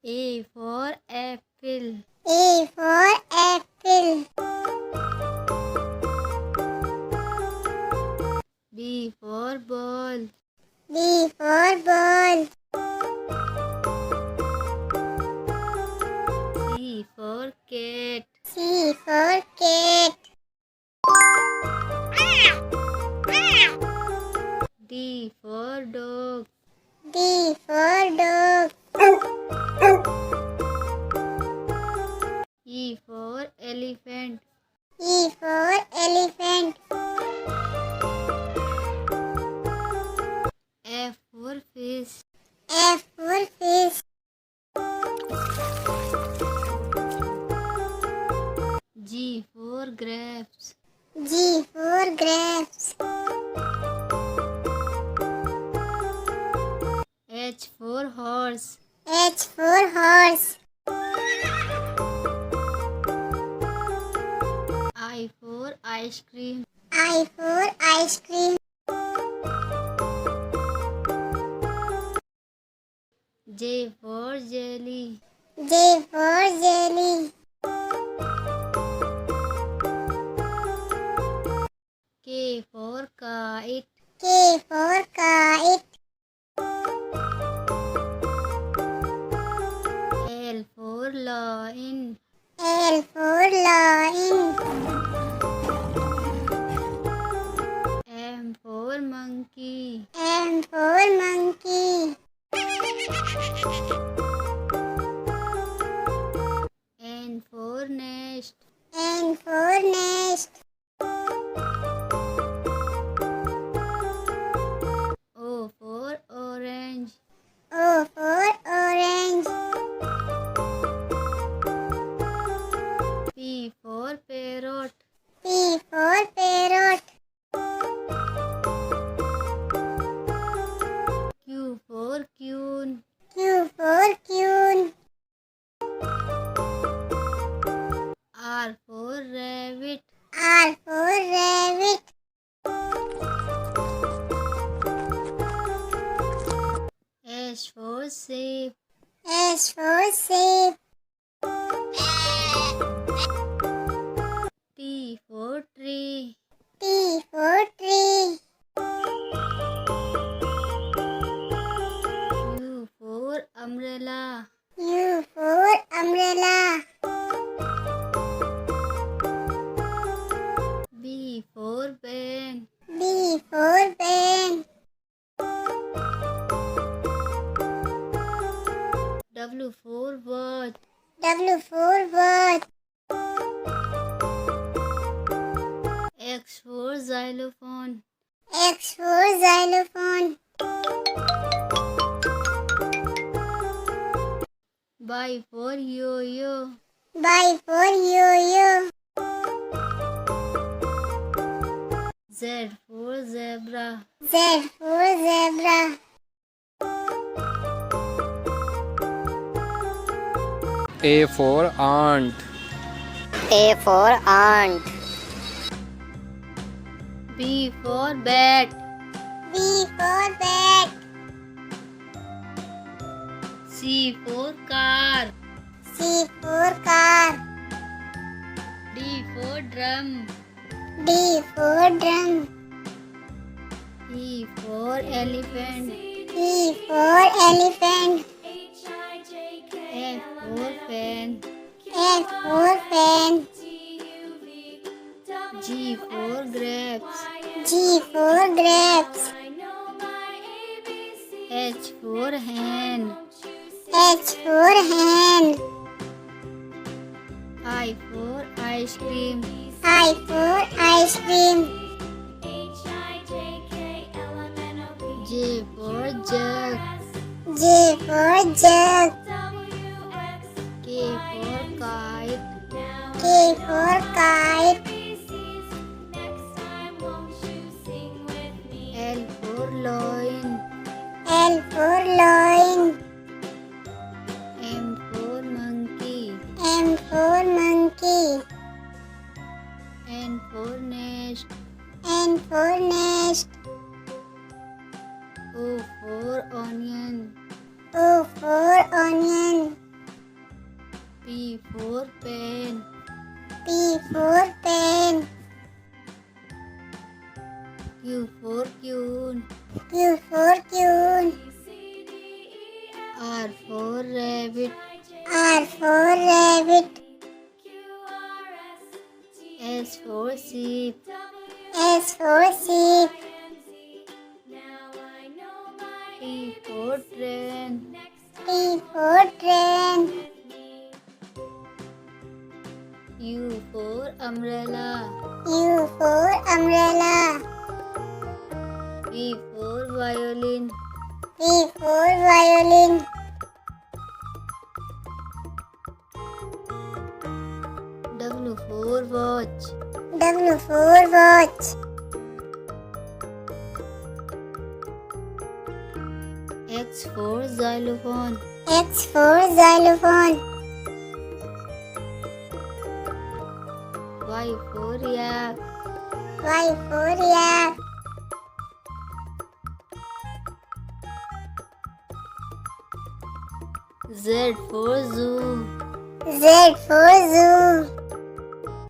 A for apple. A for apple. B for ball. B for ball. C for cat. C for cat. D for dog. D for dog. E for elephant. E for elephant. F for fish. F for fish. G for grapes. G for grapes. H for horse. H for horse. I for ice cream. I for ice cream. J for jelly. J for jelly. K for kite. K for kite. L for lion. L for lion. M for monkey. M for monkey. N for nest. N for nest. O for orange. O for orange. P for parrot. P for parrot. Q for queen. Q for queen. R for rabbit. R for rabbit. S for sheep. S for sheep. T for tree. T for tree. U for umbrella. U for umbrella. B for pen. B for pen. W for watch. W for watch. X for xylophone. X for xylophone. Y for yo-yo. Y for yo-yo. Z for zebra. Z for zebra. A for ant. A for ant. B for bat. B for bat. C for car. C for car. D for drum. D for drum. E for elephant. E for elephant. F for fan. F for fan. G for grapes. G for grapes. H for hen. H for hen. I for ice cream. I for ice cream. J for jug. J for jug. K for kite. K for kite. L for lion. L for lion. M for monkey. M for monkey. N for nest. N for nest. O for onion. O for onion. P for pen. P for pen. Q for queen. Q for queen. R for rabbit. R for rabbit. S for sheep. S for sheep. T for train. T for train. U for umbrella. U for umbrella. V for violin. V for violin. W for watch. W for watch. X for xylophone. X for xylophone. Y for yak. Y for yak. Z for zoo. Z for zoo.